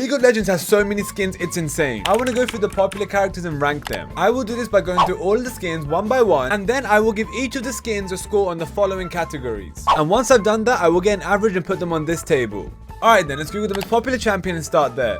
League of Legends has so many skins, it's insane. I want to go through the popular characters and rank them. I will do this by going through all the skins one by one, and then I will give each of the skins a score on the following categories. And once I've done that, I will get an average and put them on this table. Alright then, let's Google the most popular champion and start there.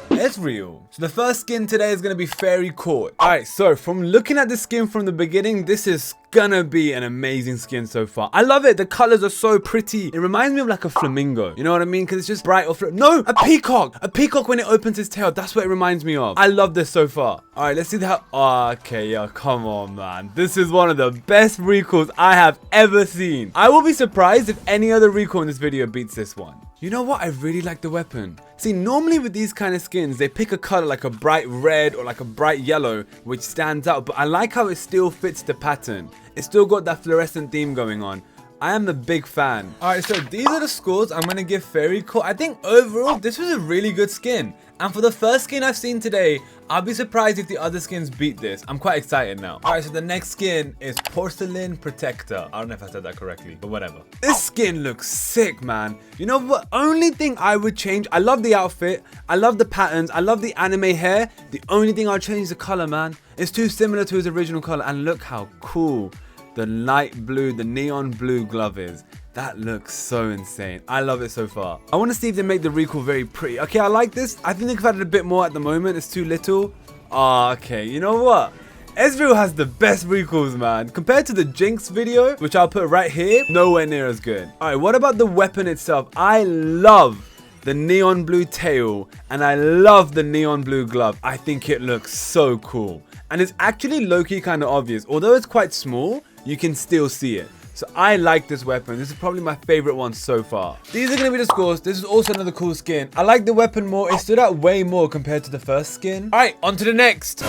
Ezreal. So the first skin today is going to be Faerie Court. Alright, so from looking at the skin from the beginning, this is gonna be an amazing skin so far. I love it. The colors are so pretty. It reminds me of like a flamingo. You know what I mean? Because it's just bright or no, a peacock. A peacock when it opens its tail. That's what it reminds me of. I love this so far. Alright, let's see how. Oh, okay, yeah, come on, man. This is one of the best recalls I have ever seen. I will be surprised if any other recall in this video beats this one. You know what? I really like the weapon. See, normally with these kind of skins, they pick a color like a bright red or like a bright yellow, which stands out. But I like how it still fits the pattern. It's still got that fluorescent theme going on. I am a big fan. Alright, so these are the scores I'm going to give Faerie Court. I think overall, this was a really good skin. And for the first skin I've seen today, I'll be surprised if the other skins beat this. I'm quite excited now. Alright, so the next skin is Porcelain Protector. I don't know if I said that correctly, but whatever. This skin looks sick, man. You know what? Only thing I would change, I love the outfit. I love the patterns. I love the anime hair. The only thing I'll change is the color, man. It's too similar to his original color. And look how cool the light blue, the neon blue glove is. That looks so insane. I love it so far. I want to see if they make the recall very pretty. Okay, I like this. I think they could have added a bit more at the moment. It's too little. Oh, okay. You know what? Ezreal has the best recalls, man. Compared to the Jinx video, which I'll put right here, nowhere near as good. Alright, what about the weapon itself? I love the neon blue tail, and I love the neon blue glove. I think it looks so cool. And it's actually low-key kind of obvious. Although it's quite small, you can still see it. So I like this weapon. This is probably my favorite one so far. These are going to be the scores. This is also another cool skin. I like the weapon more. It stood out way more compared to the first skin. All right, on to the next.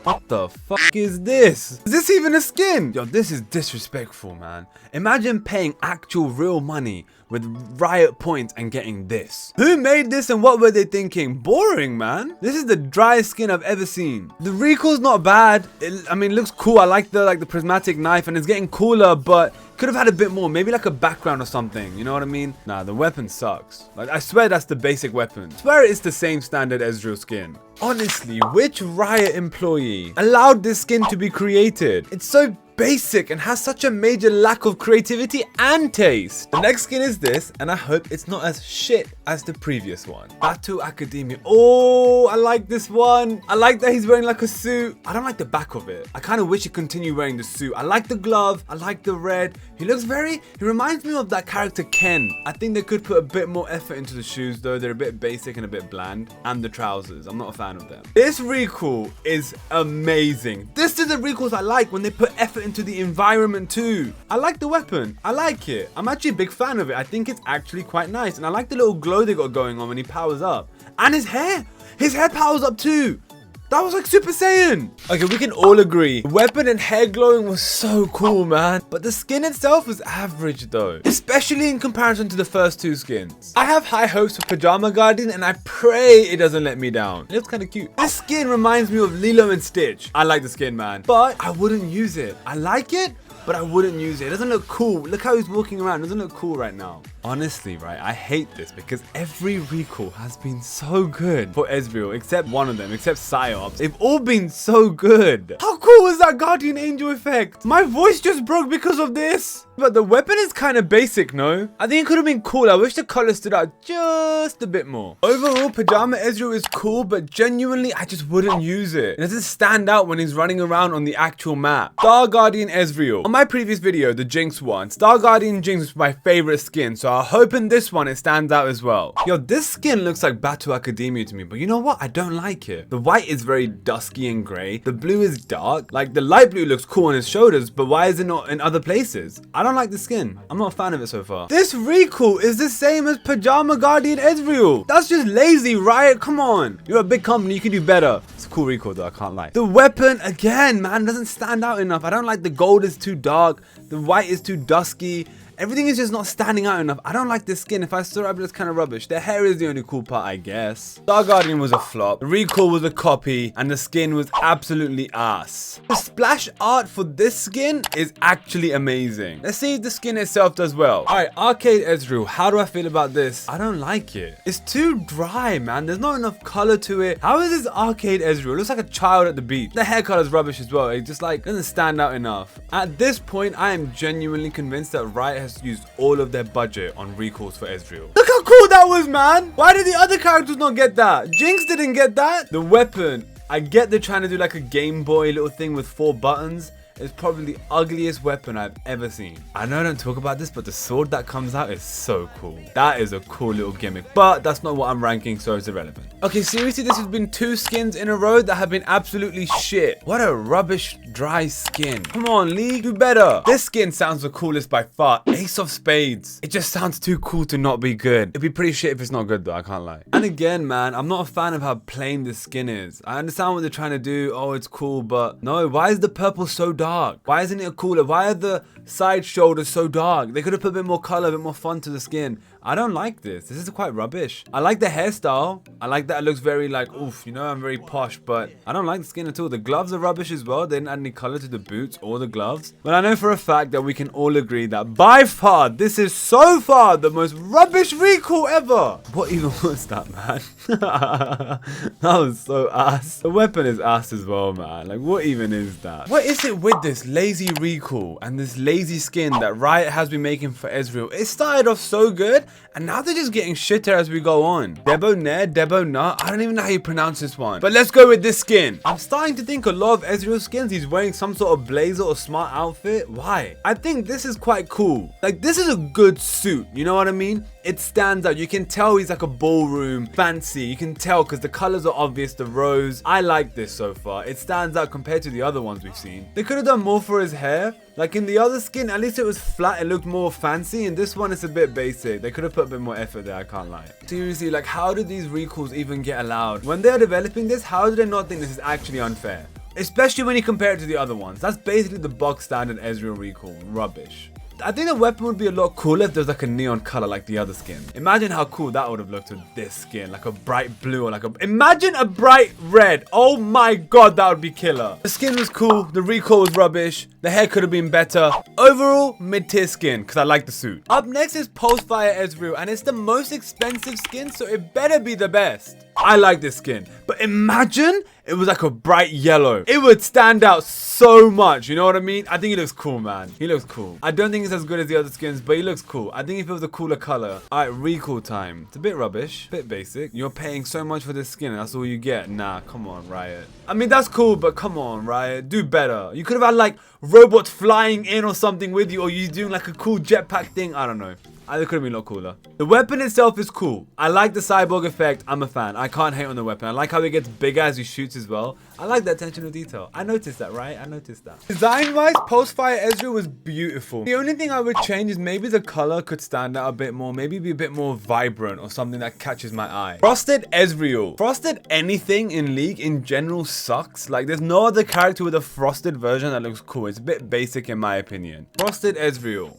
What the fuck is this? Is this even a skin? Yo, this is disrespectful, man. Imagine paying actual real money with Riot points and getting this. Who made this and what were they thinking? Boring, man. This is the driest skin I've ever seen. The recall's not bad. I mean, it looks cool. I like the prismatic knife and it's getting cooler, but could have had a bit more. Maybe like a background or something. You know what I mean? Nah, the weapon sucks. Like, I swear that's the basic weapon. I swear it's the same standard Ezreal skin. Honestly, which Riot employee allowed this skin to be created? It's so basic and has such a major lack of creativity and taste. The next skin is this, and I hope it's not as shit as the previous one. Battle Academia. Oh, I like this one. I like that he's wearing like a suit. I don't like the back of it. I kind of wish he continued wearing the suit. I like the glove. I like the red. He reminds me of that character Ken. I think they could put a bit more effort into the shoes though. They're a bit basic and a bit bland. And the trousers. I'm not a fan of them. This recall is amazing. This is the recalls I like when they put effort into the environment too. I like the weapon. I like it. I'm actually a big fan of it. I think it's actually quite nice. And I like the little glow they got going on when he powers up. And his hair. His hair powers up too. That was like Super Saiyan. Okay, we can all agree. The weapon and hair glowing was so cool, man. But the skin itself was average though. Especially in comparison to the first two skins. I have high hopes for Pajama Guardian and I pray it doesn't let me down. It looks kind of cute. This skin reminds me of Lilo and Stitch. I like the skin, man. But I wouldn't use it. I like it, but I wouldn't use it. It doesn't look cool. Look how he's walking around. It doesn't look cool right now. Honestly, right, I hate this because every recall has been so good for Ezreal, except one of them, except PsyOps. They've all been so good. How cool was that Guardian Angel effect? My voice just broke because of this. But the weapon is kind of basic, no? I think it could have been cool. I wish the color stood out just a bit more. Overall, Pajama Ezreal is cool, but genuinely, I just wouldn't use it. It doesn't stand out when he's running around on the actual map. Star Guardian Ezreal. On my previous video, the Jinx one, Star Guardian Jinx was my favorite skin, so I hope in this one it stands out as well. Yo, this skin looks like Battle Academia to me, but you know what? I don't like it. The white is very dusky and grey. The blue is dark. Like, the light blue looks cool on his shoulders, but why is it not in other places? I don't like the skin. I'm not a fan of it so far. This recall is the same as Pajama Guardian Ezreal. That's just lazy, Riot. Come on. You're a big company. You can do better. It's a cool recall though. I can't lie. The weapon, again, man, doesn't stand out enough. I don't like the gold is too dark. The white is too dusky. Everything is just not standing out enough. I don't like this skin. If I saw it, it's kind of rubbish. The hair is the only cool part, I guess. Star Guardian was a flop. The recall was a copy. And the skin was absolutely ass. The splash art for this skin is actually amazing. Let's see if the skin itself does well. Alright, Arcade Ezreal. How do I feel about this? I don't like it. It's too dry, man. There's not enough color to it. How is this Arcade Ezreal? It looks like a child at the beach. The hair color is rubbish as well. It just like doesn't stand out enough. At this point, I am genuinely convinced that Riot has used all of their budget on recalls for Ezreal. Look how cool that was, man. Why did the other characters not get that? Jinx didn't get that. The weapon. I get they're trying to do like a Game Boy little thing with 4 buttons. It's probably the ugliest weapon I've ever seen. I know I don't talk about this, but the sword that comes out is so cool. That is a cool little gimmick, but that's not what I'm ranking, so it's irrelevant. Okay, seriously, this has been 2 skins in a row that have been absolutely shit. What a rubbish, dry skin. Come on, League, do better. This skin sounds the coolest by far. Ace of Spades. It just sounds too cool to not be good. It'd be pretty shit if it's not good though, I can't lie. And again, man, I'm not a fan of how plain this skin is. I understand what they're trying to do. Oh, it's cool, but no, why is the purple so dark? Why isn't it cooler? Why are the side shoulders so dark? They could have put a bit more color, a bit more fun to the skin. I don't like this. This is quite rubbish. I like the hairstyle. I like that it looks very like, oof, you know, I'm very posh, but I don't like the skin at all. The gloves are rubbish as well. They didn't add any color to the boots or the gloves. But I know for a fact that we can all agree that by far, this is so far the most rubbish recall ever. What even was that, man? That was so ass. The weapon is ass as well, man. Like, what even is that? What is it with this lazy recall and this lazy skin that Riot has been making for Ezreal? It started off so good, and now they're just getting shitter as we go on. Debonair, I don't even know how you pronounce this one. But let's go with this skin. I'm starting to think a lot of Ezreal skins, he's wearing some sort of blazer or smart outfit. Why? I think this is quite cool. Like, this is a good suit. You know what I mean? It stands out. You can tell he's like a ballroom fancy. You can tell because the colors are obvious, the rose. I like this so far. It stands out compared to the other ones we've seen. They could have done more for his hair. Like in the other skin, at least it was flat. It looked more fancy. In this one, it's a bit basic. They could have put a bit more effort there, I can't lie. Seriously, like, how did these recalls even get allowed? When they're developing this, how do they not think this is actually unfair? Especially when you compare it to the other ones. That's basically the box standard Ezreal recall. Rubbish. I think the weapon would be a lot cooler if there was like a neon color like the other skin. Imagine how cool that would have looked with this skin. Like a bright blue or like a... Imagine a bright red. Oh my god, that would be killer. The skin was cool. The recall was rubbish. The hair could have been better. Overall, mid-tier skin because I like the suit. Up next is Pulsefire Ezreal, and it's the most expensive skin, so it better be the best. I like this skin, but imagine it was like a bright yellow. It would stand out so much, you know what I mean? I think he looks cool, man. He looks cool. I don't think it's as good as the other skins, but he looks cool. I think if it was a cooler color. Alright, recall time. It's a bit rubbish, a bit basic. You're paying so much for this skin and that's all you get. Nah, come on, Riot. I mean, that's cool, but come on, Riot. Do better. You could have had like robots flying in or something with you, or you doing like a cool jetpack thing. I don't know. It could have been a lot cooler. The weapon itself is cool. I like the cyborg effect. I'm a fan. I can't hate on the weapon. I like how it gets bigger as he shoots as well. I like that attention to detail. I noticed that, right? I noticed that. Design-wise, Pulsefire Ezreal was beautiful. The only thing I would change is maybe the color could stand out a bit more. Maybe be a bit more vibrant or something that catches my eye. Frosted Ezreal. Frosted anything in League in general sucks. Like, there's no other character with a frosted version that looks cool. It's a bit basic in my opinion. Frosted Ezreal.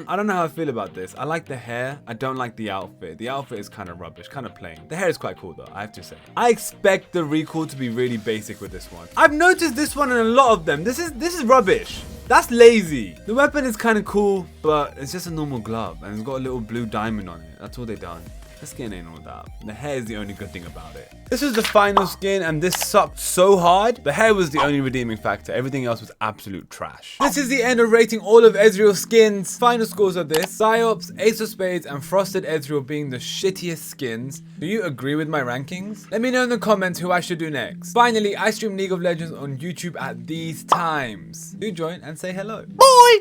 I don't know how I feel about this. I like the hair. I don't like the outfit. The outfit is kind of rubbish, kind of plain. The hair is quite cool though, I have to say. I expect the recall to be really basic with this one. I've noticed this one in a lot of them. This is rubbish. That's lazy. The weapon is kind of cool, but it's just a normal glove and it's got a little blue diamond on it. That's all they done. The skin ain't all that. The hair is the only good thing about it. This was the final skin and this sucked so hard. The hair was the only redeeming factor. Everything else was absolute trash. This is the end of rating all of Ezreal's skins. Final scores of this: PsyOps, Ace of Spades, and Frosted Ezreal being the shittiest skins. Do you agree with my rankings? Let me know in the comments who I should do next. Finally, I stream League of Legends on YouTube at these times. Do join and say hello. Bye!